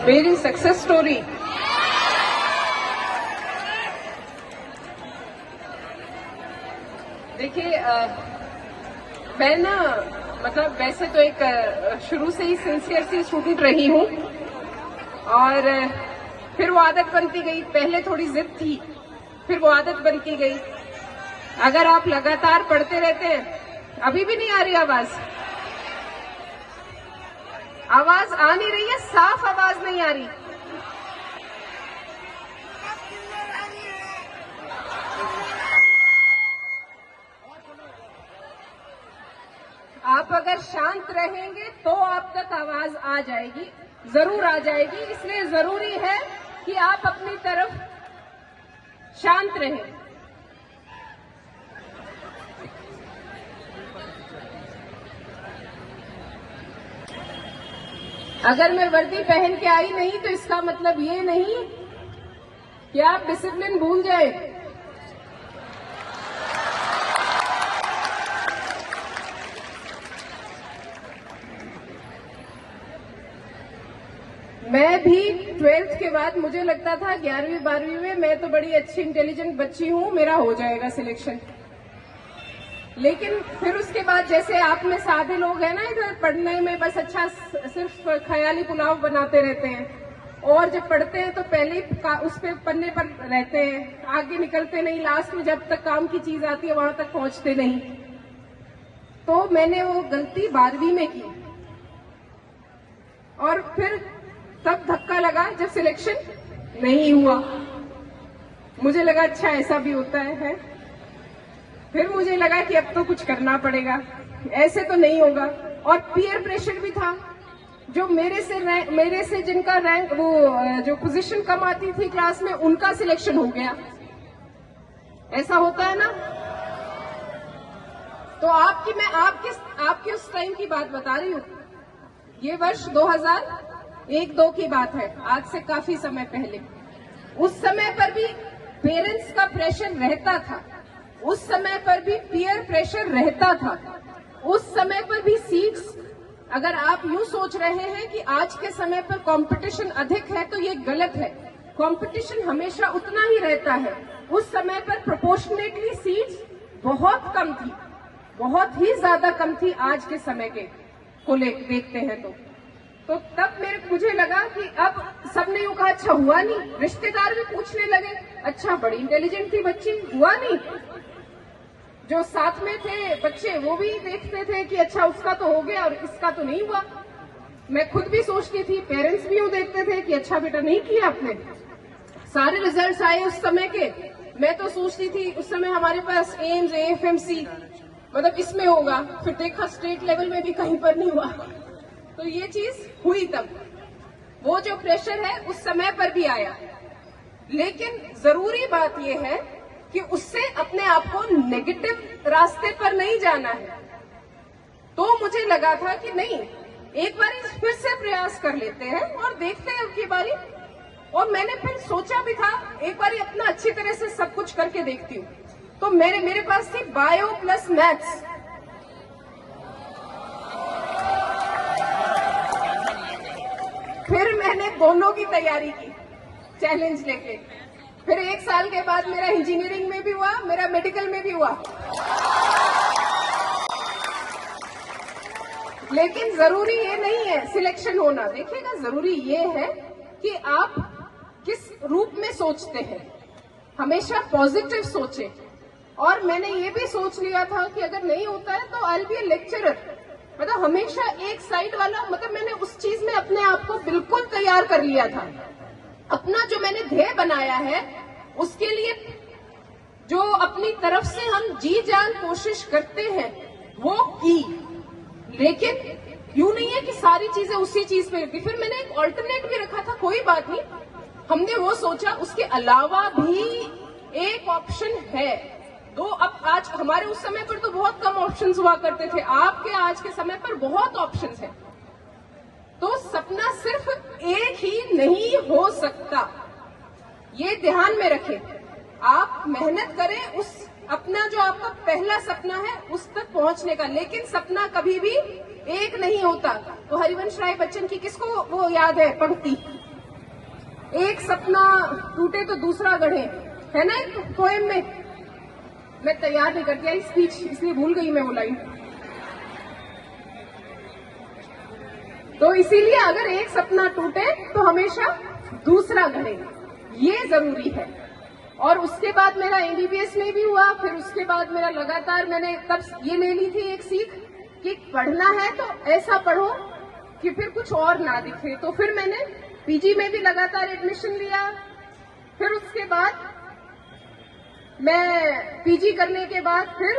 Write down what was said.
मेरी success story देखिए, मैं ना मतलब वैसे तो एक शुरू से ही सिंसियर सी स्टूडेंट रही हूँ और फिर वो आदत बनती गई। पहले थोड़ी जिद थी, फिर वो आदत बनती गई। अगर आप लगातार पढ़ते रहते हैं, अभी भी नहीं आ रही आवाज? आवाज आ नहीं रही है, साफ आवाज नहीं आ रही। आप अगर शांत रहेंगे तो आप तक आवाज आ जाएगी, जरूर आ जाएगी। इसलिए जरूरी है कि आप अपनी तरफ शांत रहें। अगर मैं वर्दी पहन के आई नहीं तो इसका मतलब ये नहीं कि आप डिसिप्लिन भूल जाए। मैं भी 12th के बाद मुझे लगता था 11वीं 12वीं में मैं तो बड़ी अच्छी इंटेलिजेंट बच्ची हूं, मेरा हो जाएगा सिलेक्शन। लेकिन फिर उसके बाद जैसे आप में सादे लोग हैं ना, इधर पढ़ने में बस अच्छा सिर्फ ख्याली पुलाव बनाते रहते हैं और जब पढ़ते हैं तो पहले ही उस पे पन्ने पर रहते हैं, आगे निकलते नहीं, लास्ट में जब तक काम की चीज आती है वहां तक पहुंचते नहीं। तो मैंने वो गलती 12वीं में की और फिर तब धक्का लगा जब सिलेक्शन नहीं हुआ। मुझे लगा अच्छा ऐसा भी होता है। फिर मुझे लगा कि अब तो कुछ करना पड़ेगा, ऐसे तो नहीं होगा। और पीयर प्रेशर भी था, जो मेरे से जिनका रैंक वो जो पोजीशन कम आती थी क्लास में, उनका सिलेक्शन हो गया। ऐसा होता है ना। तो मैं आपके उस टाइम की बात बता रही हूँ। ये वर्ष 2001-2 की बात है, आज से काफी समय पहले। उस समय पर भी पेरेंट्स का प्रेशर रहता था, उस समय पर भी पीयर प्रेशर रहता था, उस समय पर भी सीट्स। अगर आप यूं सोच रहे हैं कि आज के समय पर कंपटीशन अधिक है तो ये गलत है। कंपटीशन हमेशा उतना ही रहता है। उस समय पर प्रोपोर्शनेटली सीट्स बहुत कम थी, बहुत ही ज्यादा कम थी आज के समय के को देखते हैं तो तब मुझे लगा कि अब सबने यूं कहा अच्छा हुआ नहीं। रिश्तेदार भी पूछने लगे अच्छा बड़ी इंटेलिजेंट थी बच्ची, हुआ नहीं। जो साथ में थे बच्चे वो भी देखते थे कि अच्छा उसका तो हो गया और इसका तो नहीं हुआ। मैं खुद भी सोचती थी, पेरेंट्स भी यूं देखते थे कि अच्छा बेटा नहीं किया आपने। सारे रिजल्ट्स आए उस समय के, मैं तो सोचती थी उस समय हमारे पास एम्स AFMC मतलब इसमें होगा, फिर देखा स्टेट लेवल में भी कहीं पर नहीं हुआ। तो ये चीज हुई तब। वो जो प्रेशर है उस समय पर भी आया, लेकिन जरूरी बात यह है कि उससे अपने आप को नेगेटिव रास्ते पर नहीं जाना है। तो मुझे लगा था कि नहीं, एक बार फिर से प्रयास कर लेते हैं और देखते हैं अब की बारी। और मैंने फिर सोचा भी था एक बार अपना अच्छी तरह से सब कुछ करके देखती हूँ। तो मेरे पास थी बायो प्लस मैथ्स। फिर मैंने दोनों की तैयारी की चैलेंज लेके। फिर 1 साल के बाद मेरा इंजीनियरिंग में भी हुआ, मेरा मेडिकल में भी हुआ। लेकिन जरूरी ये नहीं है सिलेक्शन होना। देखिएगा, जरूरी ये है कि आप किस रूप में सोचते हैं। हमेशा पॉजिटिव सोचें। और मैंने ये भी सोच लिया था कि अगर नहीं होता है तो I will be A lecturer. मतलब हमेशा एक साइड वाला, मतलब मैंने उस चीज में अपने आप को बिल्कुल तैयार कर लिया था। अपना जो मैंने ध्येय बनाया है उसके लिए जो अपनी तरफ से हम जी जान कोशिश करते हैं वो की। लेकिन यूं नहीं है कि सारी चीजें उसी चीज पे रहती। फिर मैंने एक ऑल्टरनेट भी रखा था, कोई बात नहीं, हमने वो सोचा उसके अलावा भी एक ऑप्शन है। अब आज हमारे उस समय पर तो बहुत कम ऑप्शंस हुआ करते थे, आपके आज के समय पर बहुत ऑप्शंस हैं। तो सपना सिर्फ एक ही नहीं हो सकता, ये ध्यान में रखें। आप मेहनत करें उस अपना जो आपका पहला सपना है उस तक पहुंचने का, लेकिन सपना कभी भी एक नहीं होता। तो हरिवंश राय बच्चन की किसको वो याद है पंक्ति, एक सपना टूटे तो दूसरा गढ़े, है ना एक पोएम में। मैं तैयार नहीं करती आई स्पीच, इसलिए भूल गई मैं वो लाइन। तो इसीलिए अगर एक सपना टूटे तो हमेशा दूसरा गढ़े, ये जरूरी है। और उसके बाद मेरा एमबीबीएस में भी हुआ, फिर उसके बाद मेरा लगातार मैंने तब ये ले ली थी एक सीख कि पढ़ना है तो ऐसा पढ़ो कि फिर कुछ और ना दिखे। तो फिर मैंने पीजी में भी लगातार एडमिशन लिया। फिर उसके बाद मैं पीजी करने के बाद फिर